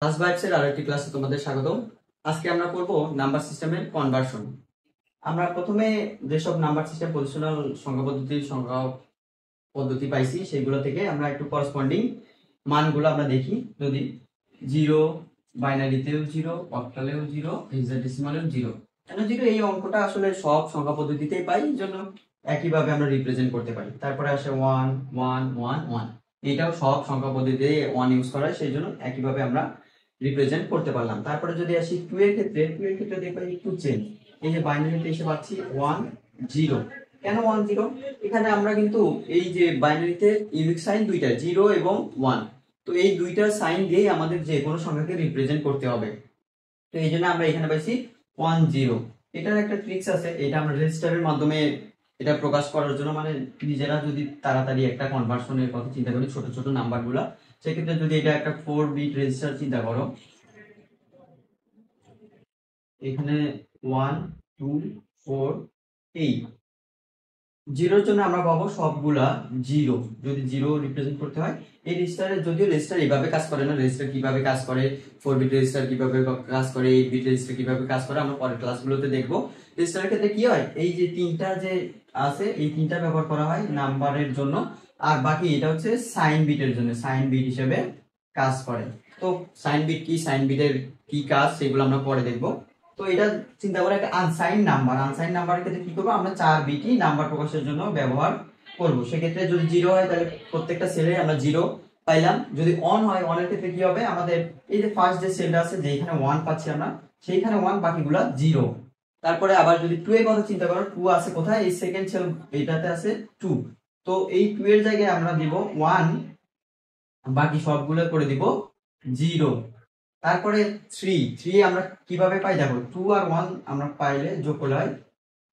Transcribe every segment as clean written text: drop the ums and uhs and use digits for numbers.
Class ভাইবসের আরেকটি ক্লাসে তোমাদের স্বাগতম। আজকে আমরা করব নাম্বার সিস্টেমের কনভার্সন। আমরা প্রথমে যেসব নাম্বার সিস্টেম পজিশনাল সংখ্যা পদ্ধতি পাইছি সেগুলো থেকে আমরা একটু করসপন্ডিং মানগুলো আমরা দেখি। যদি 0, বাইনারিতেও 0, অক্টালেও 0, হেক্সাডেসিমালেও 0, কেন 0? এই অঙ্কটা আসলে সব সংখ্যা পদ্ধতিতেই পাই, এই জন্য একইভাবে আমরা রিপ্রেজেন্ট করতে পারি। তারপরে আসে 1 1 1 1, এটাও সব সংখ্যা পদ্ধতিতে 1 ইউজ করা হয়, সেই জন্য একইভাবে আমরা রিপ্রেজেন্ট করতে পারলাম। তারপরে যদি আসি 2 এর ক্ষেত্রে, দেখো একটু চেঞ্জ। এই যে বাইনারিতে এসে পাচ্ছি 1 0, কেন 1 0? এখানে আমরা কিন্তু এই যে বাইনারিতে ইউনিক সাইন দুইটা 0 এবং 1, তো এই দুইটা সাইন দিয়ে আমাদের যে কোনো সংখ্যাকে রিপ্রেজেন্ট করতে হবে। তো এই জন্য আমরা এখানে পাইছি 1 0। এটার একটা ট্রিক্স আছে, এটা আমরা রেজিস্টারের মাধ্যমে এটা প্রকাশ করার জন্য, মানে নিজেরা যদি তাড়াতাড়ি একটা কনভার্সনের কথা চিন্তা করি, ছোট ছোট নাম্বারগুলো, সেক্ষেত্রে যদি এটা একটা 4 বিট রেজিস্টার চিন্তা করো, এখানে 1 2 4 8, জিরোর জন্য আমরা পাবো সবগুলা জিরো। যদি জিরো রিপ্রেজেন্ট করতে হয় এই রেজিস্টারে, যদিও রেজিস্টার এইভাবে কাজ করে না, রেজিস্টার কিভাবে কাজ করে, 4 বিট রেজিস্টার কিভাবে কাজ করে, 8 বিট রেজিস্টার কিভাবে কাজ করে আমরা পরের ক্লাসগুলোতে দেখবো। রেজিস্টারের ক্ষেত্রে কি হয়, এই যে তিনটা যে আছে এই তিনটা ব্যবহার করা হয় নাম্বারের জন্য, আর বাকি এটা হচ্ছে সাইন বিটের জন্য, সাইন বিট হিসেবে কাজ করে। তো সাইন বিট কি, সাইন বিটের কি কাজ, সেগুলো আমরা পরে দেখবো। তো এটা চিন্তা করে একটা আনসাইন নাম্বারের ক্ষেত্রে কি করবো, আমরা 4 বিটই নাম্বার প্রকাশের জন্য ব্যবহার করব। সেক্ষেত্রে যদি 0 হয় তাহলে প্রত্যেকটা সেলে আমরা 0 পাইলাম। যদি অন হয়, অনের ক্ষেত্রে কি হবে, আমাদের এই যে ফার্স্ট যে সেলটা আছে যেখানে 1 পাচ্ছি আমরা, সেইখানে 1, বাকিগুলা 0। তারপরে আবার যদি 2 এর কথা চিন্তা করো, 2 আছে কোথায়, এই সেকেন্ড সেল এইটাতে আছে 2, তো এই 2 এর জায়গায় আমরা দিব 1, বাকি সবগুলো করে দিব 0। তারপরে 3 আমরা কিভাবে পাই, দেখো 2 আর 1 আমরা পাইলে যোগ করলে হয়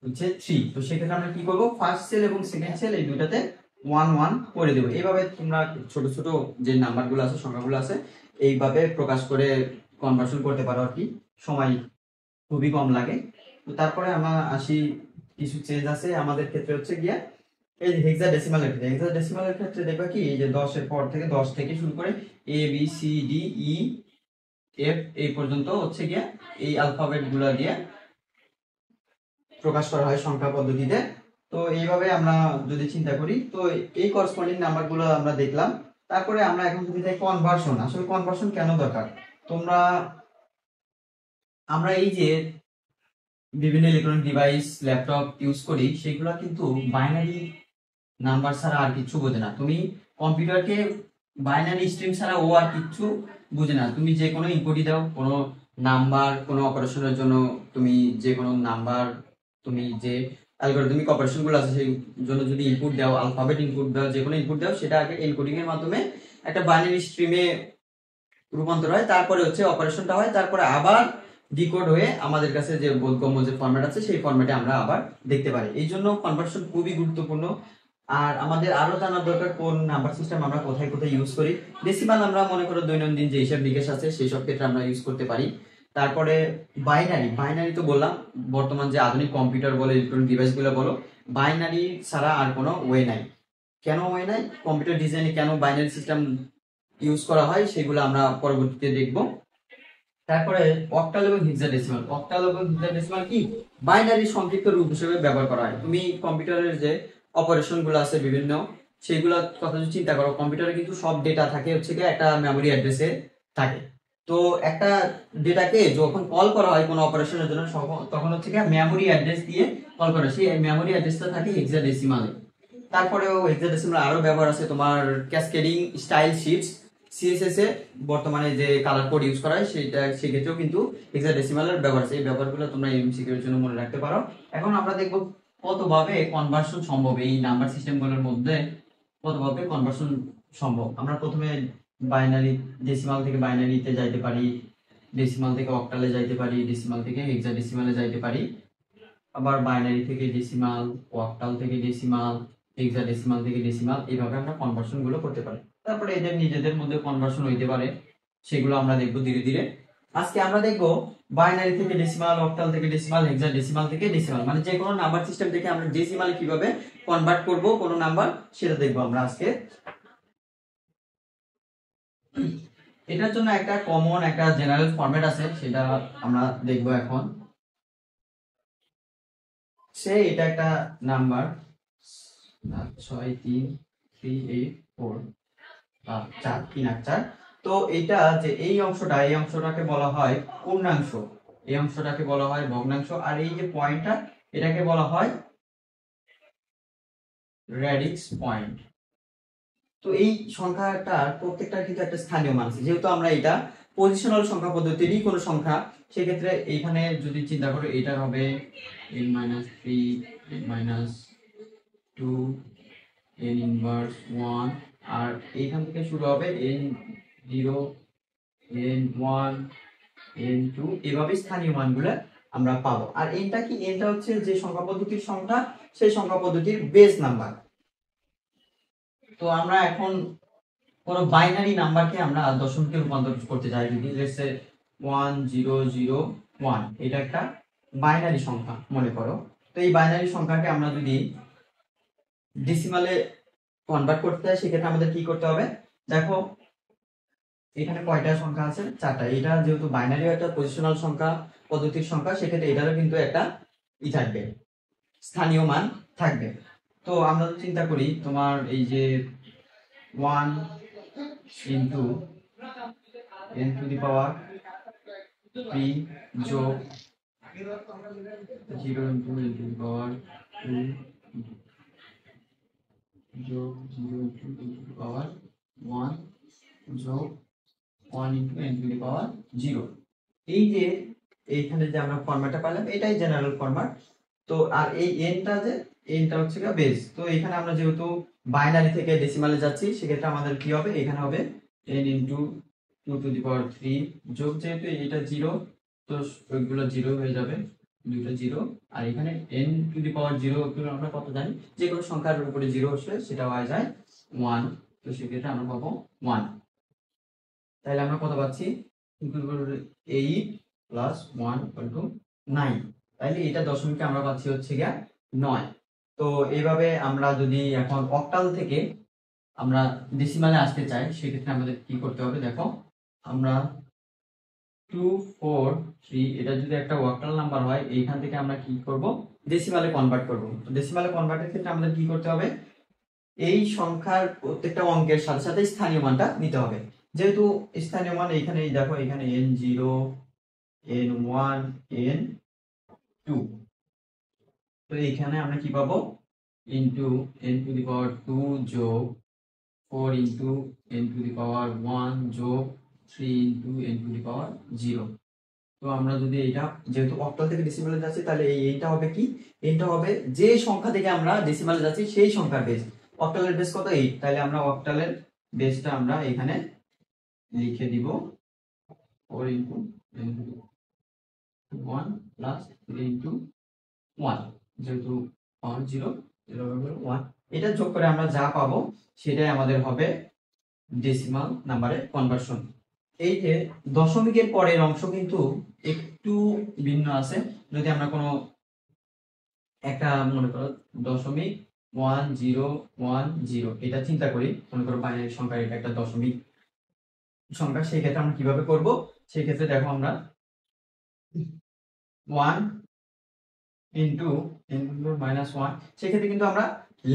হচ্ছে 3। তো সেক্ষেত্রে আমরা কি করব, ফার্স্ট সেল এবং সেকেন্ড সেল এই দুটাতে 1 1 করে দেব। এইভাবে তোমরা ছোট ছোট যে নাম্বারগুলো আছে, সংখ্যাগুলো আছে, এইভাবে প্রকাশ করে কনভার্সন করতে পারো আর কি, সময় খুবই কম লাগে। তো তারপরে আমরা আসি, কিছু চেঞ্জ আছে আমাদের ক্ষেত্রে হচ্ছে গিয়া এই যে হেক্সাডেসিমালের ক্ষেত্রে দেখবা কি, এই যে 10 এর পর থেকে 10 থেকে শুরু করে A B C D E F এই পর্যন্ত হচ্ছে গিয়া এই অ্যালফাবেট গুলা দিয়ে প্রকাশ করা হয় সংখ্যা পদ্ধতিতে। তো এইভাবে আমরা যদি চিন্তা করি, তো এই করসপন্ডিং নাম্বারগুলো আমরা দেখলাম। তারপরে আমরা এখন যদি যাই কনভার্সন, আসলে কনভার্সন কেন দরকার, তোমরা আমরা এই যে বিভিন্ন ইলেকট্রনিক ডিভাইস ল্যাপটপ ইউজ করি, সেগুলো কিন্তু বাইনারি নাম্বার ছাড়া আর কিছু বোঝে না। তুমি কম্পিউটারকে বাইনারি স্ট্রিম ছাড়া ও আর কিছু বুঝে না। তুমি যে কোনো ইনপুটই দাও, কোনো নাম্বার, কোনো অপারেশনের জন্য তুমি যে কোনো নাম্বার, তুমি যে অ্যালগরিদমিক অপারেশন গুলো আছে সেই জন্য যদি ইনপুট দাও, আলফাবেট ইনপুট দাও, যে কোনো ইনপুট দাও, সেটা আগে এনকোডিং এর মাধ্যমে একটা বাইনারি স্ট্রিমে রূপান্তর হয়, তারপরে হচ্ছে অপারেশনটা হয়, তারপরে আবার ডিকোড হয়ে আমাদের কাছে যে বোধগম্য যে ফরম্যাট আছে সেই ফরম্যাটে আমরা আবার দেখতে পারি। এই জন্য কনভার্সন খুবই গুরুত্বপূর্ণ। আর আমাদের আরো জানার দরকার কোন নাম্বার সিস্টেম আমরা কোথায় কোথায় ইউজ করি। ডেসিমাল আমরা মনে করো দৈনন্দিন যে হিসাব নিকেশ আছে সেই সব ক্ষেত্রে আমরা ইউজ করতে পারি। তারপরে বাইনারি তো বললাম, বর্তমান যে আধুনিক কম্পিউটার বলো, ইলেকট্রনিক ডিভাইস গুলো বলো, বাইনারি ছাড়া আর কোনো ওয়ে নাই। কেন ওয়ে নাই, কম্পিউটার ডিজাইনে কেন বাইনারি সিস্টেম ইউজ করা হয় সেগুলো আমরা পরবর্তীতে দেখব। তারপরে অক্টাল এবং হেক্সাডেসিমাল কি, বাইনারি সংক্ষিপ্ত রূপ হিসেবে ব্যবহার করা হয়। তুমি কম্পিউটারের যে অপারেশন গুলো আছে বিভিন্ন, সেগুলো কথা যদি চিন্তা করো, কম্পিউটারে কিন্তু সব ডেটা থাকে হচ্ছে কি একটা মেমোরি অ্যাড্রেসে থাকে। তো একটা ডেটাকে যখন কল করা হয় কোনো অপারেশনের জন্য, তখন হচ্ছে কি মেমোরি অ্যাড্রেস দিয়ে কল করা, সেই মেমোরি অ্যাড্রেসটা থাকে হেক্সাডেসিমালে। তারপরেও হেক্সাডেসিমাল আরো ব্যবহার আছে, তোমার ক্যাসকেডিং স্টাইল শিটস, সিএসএস এ বর্তমানে যে কালার কোড ইউজ করা হয় সেটা, সেক্ষেত্রেও কিন্তু হেক্সাডেসিমালের ব্যবহার আছে। এই ব্যবহারগুলো তোমরা এমসিকিউ এর জন্য মনে রাখতে পারো। এখন আমরা দেখব কতভাবে কনভার্সন সম্ভব, এই নাম্বার সিস্টেমগুলোর মধ্যে কতভাবে কনভার্সন সম্ভব। আমরা প্রথমে বাইনারি, ডেসিমাল থেকে বাইনারিতে যাইতে পারি, ডেসিমাল থেকে অক্টালে যাইতে পারি, ডেসিমাল থেকে হেক্সাডেসিমালে যাইতে পারি, আবার বাইনারি থেকে ডেসিমাল, অক্টাল থেকে ডেসিমাল, হেক্সাডেসিমাল থেকে ডেসিমাল, এইভাবে আমরা কনভার্সন গুলো করতে পারি। তারপরে এদের নিজেদের মধ্যে কনভার্সন হইতে পারে, সেগুলো আমরা দেখবো ধীরে ধীরে। আজকে আমরা দেখবো বাইনারি থেকে ডেসিমাল, অক্টাল থেকে ডেসিমাল, হেক্সাডেসিমাল থেকে ডেসিমাল, মানে যে কোনো নাম্বার সিস্টেম থেকে আমরা ডেসিমালে কিভাবে কনভার্ট করব কোনো নাম্বার, সেটা দেখবো আমরা আজকে। এটার জন্য একটা কমন একটা জেনারেল ফরম্যাট আছে, সেটা আমরা দেখবো এখন। এটা একটা নাম্বার 63384 তো এটা যে এই অংশটাকে বলা হয় পূর্ণাংশ, এই অংশটাকে বলা হয় ভগ্নাংশ, আর এই যে পয়েন্টটা এটাকে বলা হয় রেডিক্স পয়েন্ট। তো এই সংখ্যাটার প্রত্যেকটা কিন্তু একটা স্থানীয় মান আছে, যেহেতু আমরা এটা পজিশনাল সংখ্যা পদ্ধতিরই কোনো সংখ্যা, সেক্ষেত্রে এইখানে যদি চিন্তা করো এটার হবে n-3 n-2 n ইনভার্স 1, আর এইখান থেকে শুরু হবে n0 n1 n2, এভাবে স্থানীয় মানগুলো আমরা পাবো। আর এনটা কি, এনটা হচ্ছে যে সংখ্যা পদ্ধতির সংখ্যা, সেই সংখ্যা পদ্ধতির বেস নাম্বার। তো আমরা এখন কোন বাইনারি নাম্বারকে আমরা দশমিকে রূপান্তর করতে চাই, যদি লেটস সে 1001, এটা একটা বাইনারি সংখ্যা মনে করো। তো এই বাইনারি সংখ্যাকে আমরা যদি ডেসিমালে কনভার্ট করতে চাই, সেক্ষেত্রে আমাদের কি করতে হবে, দেখো এখানে কয়টা সংখ্যা আছে, 4টা। এটা যেহেতু বাইনারি একটা পজিশনাল সংখ্যা পদ্ধতির সংখ্যা, সেক্ষেত্রে এটারও কিন্তু একটা থাকবে, স্থানীয় মান থাকবে। তো আমরা চিন্তা করি তোমার এই যে 1 into n to the power 3 যোগ 0 into n to the power 2 যোগ 0 into n to the power 1 যোগ 1 ইন্টু n টু দি পাওয়ার 0। এই যে এইখানে যে আমরা ফরম্যাটটা পেলাম, এটাই জেনারেল ফরম্যাট। তো আর এই এনটা হচ্ছে বেস। তো এখানে আমরা যেহেতু বাইনারি থেকে ডেসিমালে যাচ্ছি, সেক্ষেত্রে আমাদের কি হবে, এখানে হবে n into 2 two the power 3 যোগ, যেহেতু এটা 0 তো ওইগুলো 0 হয়ে যাবে, দুটো 0, আর এখানে n টু দি পাওয়ার 0 এগুলো আমরা কত জানি, যে কোনো সংখ্যার উপরে 0 আসলে সেটা হয়ে যায় 1, তো সেক্ষেত্রে আমরা পাবো 1। তাহলে আমরা কত পাচ্ছি, 8 প্লাস 1 ইকুয়াল টু 9। তাহলে এটা দশমিকে আমরা পাচ্ছি হচ্ছে গিয়া 9। তো এইভাবে আমরা যদি এখন অক্টাল থেকে আমরা ডেসিমালে আসতে চাই, সেক্ষেত্রে আমাদের কি করতে হবে, দেখো আমরা 2 4 3 এটা যদি একটা অক্টাল নাম্বার হয়, এইখান থেকে আমরা কি করব, ডেসিমালে কনভার্ট করব। তো ডেসিমালে কনভার্টের ক্ষেত্রে আমাদের কি করতে হবে, এই সংখ্যার প্রত্যেকটা অঙ্কের সাথে সাথে স্থানীয় মানটা নিতে হবে। যেহেতু স্থানীয় মান এখানে দেখো, এখানে n0 n1 n2, তো এখানে আমরা কি পাবো, into n to the power 2 যোগ 4 into n to the power 1 যোগ 3 ইনটু n টু দি পাওয়ার 0। তো আমরা যদি এটা যেহেতু অক্টাল থেকে ডেসিমালে যাচ্ছি, তাহলে এইটা হবে কি, এটা হবে যে সংখ্যা থেকে আমরা ডেসিমালে যাচ্ছি সেই সংখ্যার বেস। অক্টালের বেস কত, 8। তাহলে আমরা অক্টালের বেসটা আমরা এখানে লিখে দিব 4 into n to the 1 plus 3 into 1, যেহেতু 0 1, এটা যোগ করে আমরা যা পাবো সেটাই আমাদের হবে ডেসিমাল নাম্বারে কনভার্সন। এই যে দশমিকের পরের অংশ কিন্তু একটু ভিন্ন আছে। যদি আমরা কোনো একটা মনে করো 0.1010 এটা চিন্তা করি, মনে করো বাইনারি সংখ্যা, এটা একটা দশমিক সংখ্যা, সেই ক্ষেত্রে আমরা কিভাবে করব, সেই ক্ষেত্রে দেখো আমরা 1 ইন্টু -1, সেক্ষেত্রে কিন্তু আমরা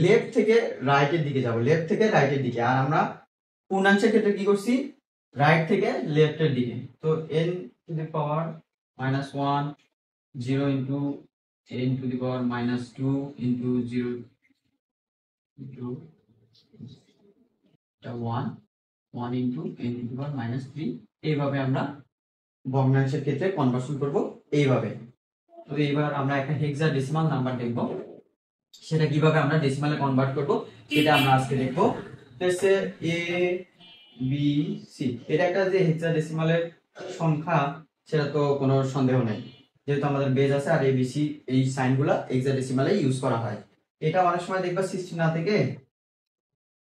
লেফট থেকে রাইটের দিকে যাব, লেফট থেকে রাইটের দিকে। আর আমরা পূর্ণাংশের ক্ষেত্রে কি করছি, রাইট থেকে লেফটের দিকে। তো n to the power -1 0 into n to the power -2 into 0 into 1 into n to the power -3। এইভাবে আমরা ভগ্নাংশের ক্ষেত্রে কনভার্সন করব এইভাবে। তো এইবার আমরা একটা হেক্সাডেসিমাল নাম্বার দেখব, সেটা কিভাবে আমরা ডেসিমালে কনভার্ট করব সেটা আমরা আজকে দেখব। এ বি সি এটা একটা যে হেক্সাডেসিমালের সংখ্যা, সেটা তো কোনো সন্দেহ নেই, যেহেতু আমাদের বেজ আছে, আর এবিসি এই সাইনগুলো হেক্সাডেসিমালে ইউজ করা হয়। এটা অনেক সময় দেখবা সিস্টেম না থেকে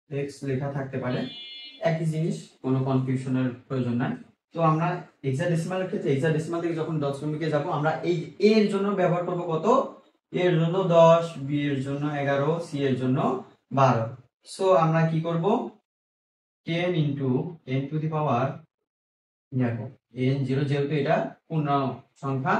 এক্স লেখা থাকতে পারে, একই জিনিস, কোনো কনফিউশনের প্রয়োজন নাই। তো আমরা হেক্সাডেসিমালের ক্ষেত্রে হেক্সাডেসিমাল থেকে যখন দশমিকে যাব, আমরা এই এ এর জন্য ব্যবহার করব কত, এ এর জন্য 10, বি এর জন্য 11, সি এর জন্য 12। সো আমরা কি করব, 10 ইনটু n টু দি পাওয়ার দেখো n0 যেহেতু এটা পূর্ণ সংখ্যা,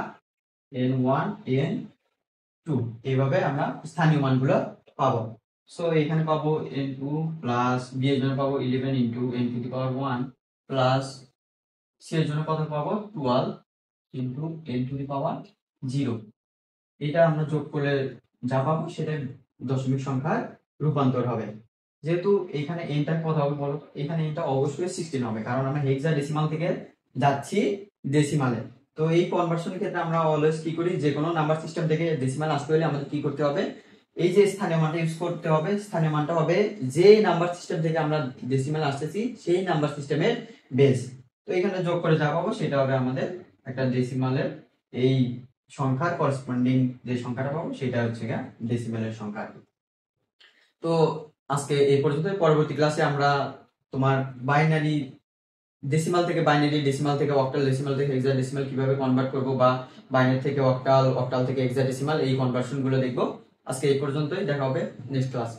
n1 n2 এইভাবে আমরা স্থানীয় মানগুলো পাবো। সো এখানে পাবো n2 প্লাস b এর জন্য পাবো 11 into n to the power 1 plus c এর জন্য কত পাবো 12 ইন্টু n টু দি পাওয়ার 0। এটা আমরা যোগ করলে যা পাবো সেটা দশমিক সংখ্যার রূপান্তর হবে। যেহেতু এখানে এনটা কত হবে বলো, এখানে এটা অবশ্যই 16 হবে, কারণ আমরা হেক্সাডেসিমাল থেকে যাচ্ছি ডেসিমালে। তো এই কনভার্সনের ক্ষেত্রে আমরা অলওয়েজ কি করি, যে কোনো নাম্বার সিস্টেম থেকে ডেসিমাল আসতে হলে আমাদের কি করতে হবে, এই যে স্থানীয় মানটা ইউজ করতে হবে। স্থানীয় মানটা হবে যে নাম্বার সিস্টেম থেকে আমরা ডেসিমাল আসতেছি সেই নাম্বার সিস্টেমের বেস। তো এখানে যোগ করে যা পাবো সেটা হবে আমাদের একটা ডেসিমালের এই সংখ্যার করসপন্ডিং যে সংখ্যাটা পাবো সেটা হচ্ছে ডেসিমালের সংখ্যা। তো আজকে এই পর্যন্ত। পরবর্তী ক্লাসে আমরা তোমার বাইনারি ডেসিমাল থেকে বাইনারি, ডেসিমাল থেকে অক্টাল, ডেসিমাল থেকে হেক্সাডেসিমাল কিভাবে কনভার্ট করব, বা বাইনারি থেকে অক্টাল, অক্টাল থেকে হেক্সাডেসিমাল, এই কনভার্সন গুলো দেখবো। আজকে এই পর্যন্তই, দেখা হবে নেক্সট ক্লাস।